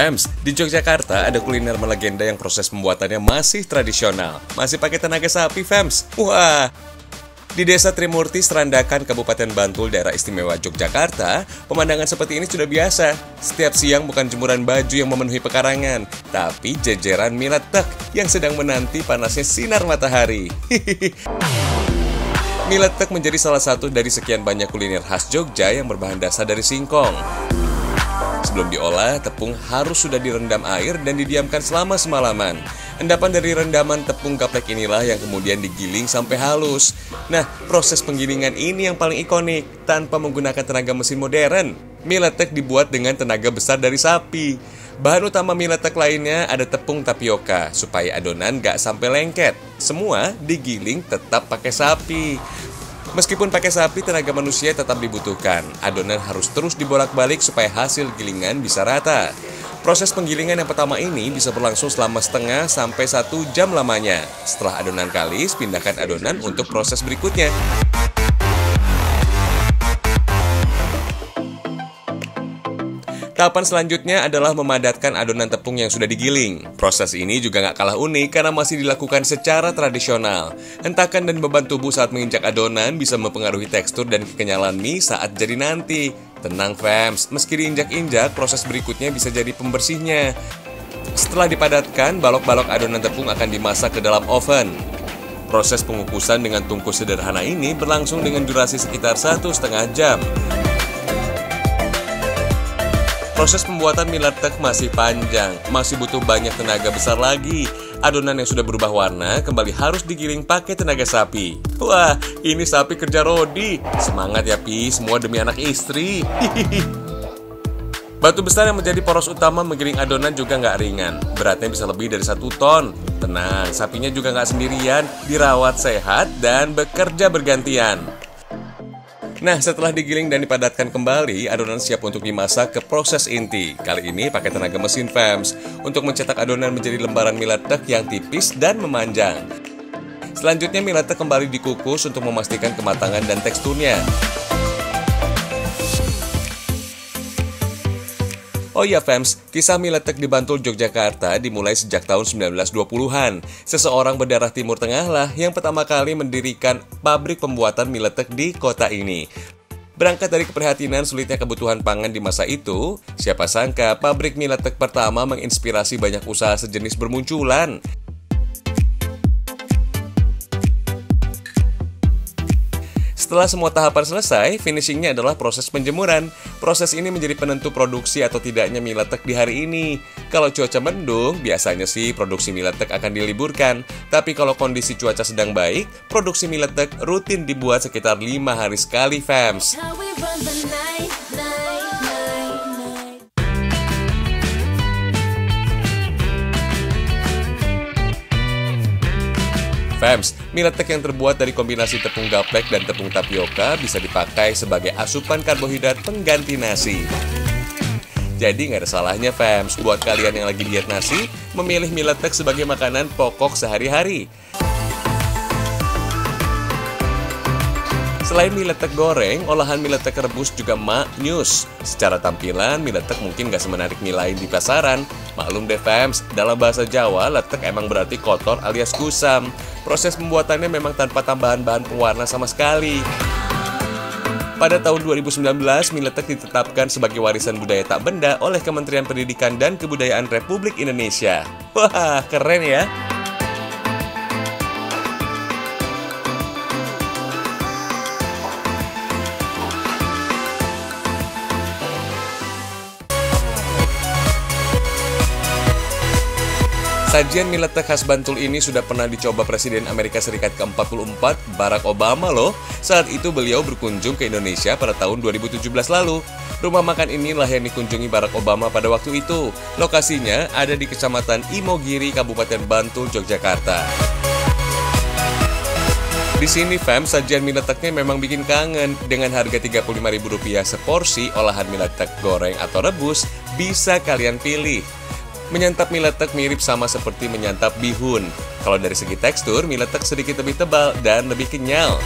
Fams, di Yogyakarta ada kuliner melegenda yang proses pembuatannya masih tradisional. Masih pakai tenaga sapi, Fams. Wah! Di Desa Trimurti, Serandakan, Kabupaten Bantul, daerah istimewa Yogyakarta, pemandangan seperti ini sudah biasa. Setiap siang bukan jemuran baju yang memenuhi pekarangan, tapi jejeran mie letek yang sedang menanti panasnya sinar matahari. Mie letek menjadi salah satu dari sekian banyak kuliner khas Jogja yang berbahan dasar dari singkong. Sebelum diolah, tepung harus sudah direndam air dan didiamkan selama semalaman. Endapan dari rendaman tepung gaplek inilah yang kemudian digiling sampai halus. Nah, proses penggilingan ini yang paling ikonik, tanpa menggunakan tenaga mesin modern. Mie letek dibuat dengan tenaga besar dari sapi. Bahan utama mie letek lainnya ada tepung tapioka, supaya adonan gak sampai lengket. Semua digiling tetap pakai sapi. Meskipun pakai sapi, tenaga manusia tetap dibutuhkan. Adonan harus terus dibolak-balik supaya hasil gilingan bisa rata. Proses penggilingan yang pertama ini bisa berlangsung selama setengah sampai 1 jam lamanya. Setelah adonan kalis, pindahkan adonan untuk proses berikutnya. Tahapan selanjutnya adalah memadatkan adonan tepung yang sudah digiling. Proses ini juga nggak kalah unik karena masih dilakukan secara tradisional. Hentakan dan beban tubuh saat menginjak adonan bisa mempengaruhi tekstur dan kekenyalan mie saat jadi nanti. Tenang, Fams, meski diinjak-injak, proses berikutnya bisa jadi pembersihnya. Setelah dipadatkan, balok-balok adonan tepung akan dimasak ke dalam oven. Proses pengukusan dengan tungku sederhana ini berlangsung dengan durasi sekitar 1,5 jam. Proses pembuatan mie letek masih panjang, masih butuh banyak tenaga besar lagi. Adonan yang sudah berubah warna kembali harus digiling pakai tenaga sapi. Wah, ini sapi kerja rodi. Semangat ya, Pi, semua demi anak istri. Batu besar yang menjadi poros utama menggiling adonan juga nggak ringan. Beratnya bisa lebih dari 1 ton. Tenang, sapinya juga nggak sendirian, dirawat sehat dan bekerja bergantian. Nah, setelah digiling dan dipadatkan kembali, adonan siap untuk dimasak ke proses inti. Kali ini pakai tenaga mesin, Fams, untuk mencetak adonan menjadi lembaran mie letek yang tipis dan memanjang. Selanjutnya, mie letek kembali dikukus untuk memastikan kematangan dan teksturnya. Oh iya, Fams, kisah mie letek di Bantul, Yogyakarta dimulai sejak tahun 1920-an. Seseorang berdarah Timur Tengah lah yang pertama kali mendirikan pabrik pembuatan mie letek di kota ini. Berangkat dari keprihatinan sulitnya kebutuhan pangan di masa itu, siapa sangka pabrik mie letek pertama menginspirasi banyak usaha sejenis bermunculan. Setelah semua tahapan selesai, finishingnya adalah proses penjemuran. Proses ini menjadi penentu produksi atau tidaknya mie letek di hari ini. Kalau cuaca mendung, biasanya sih produksi mie letek akan diliburkan. Tapi kalau kondisi cuaca sedang baik, produksi mie letek rutin dibuat sekitar 5 hari sekali, Fams. Fams, mie letek yang terbuat dari kombinasi tepung gaplek dan tepung tapioka bisa dipakai sebagai asupan karbohidrat pengganti nasi. Jadi nggak ada salahnya, Fams, buat kalian yang lagi diet nasi, memilih mie letek sebagai makanan pokok sehari-hari. Selain mie letek goreng, olahan mie letek rebus juga maknyus. Secara tampilan, mie letek mungkin gak semenarik mie lain di pasaran. Maklum deh, Fams, dalam bahasa Jawa, letek emang berarti kotor alias kusam. Proses pembuatannya memang tanpa tambahan bahan pewarna sama sekali. Pada tahun 2019, mie letek ditetapkan sebagai warisan budaya tak benda oleh Kementerian Pendidikan dan Kebudayaan Republik Indonesia. Wah, keren ya! Sajian mie letek khas Bantul ini sudah pernah dicoba Presiden Amerika Serikat ke-44, Barack Obama loh. Saat itu beliau berkunjung ke Indonesia pada tahun 2017 lalu. Rumah makan inilah yang dikunjungi Barack Obama pada waktu itu. Lokasinya ada di Kecamatan Imogiri, Kabupaten Bantul, Yogyakarta. Di sini, Fam, sajian mie leteknya memang bikin kangen. Dengan harga Rp35.000 seporsi, olahan mie letek goreng atau rebus bisa kalian pilih. Menyantap mie letek mirip sama seperti menyantap bihun. Kalau dari segi tekstur, mie letek sedikit lebih tebal dan lebih kenyal.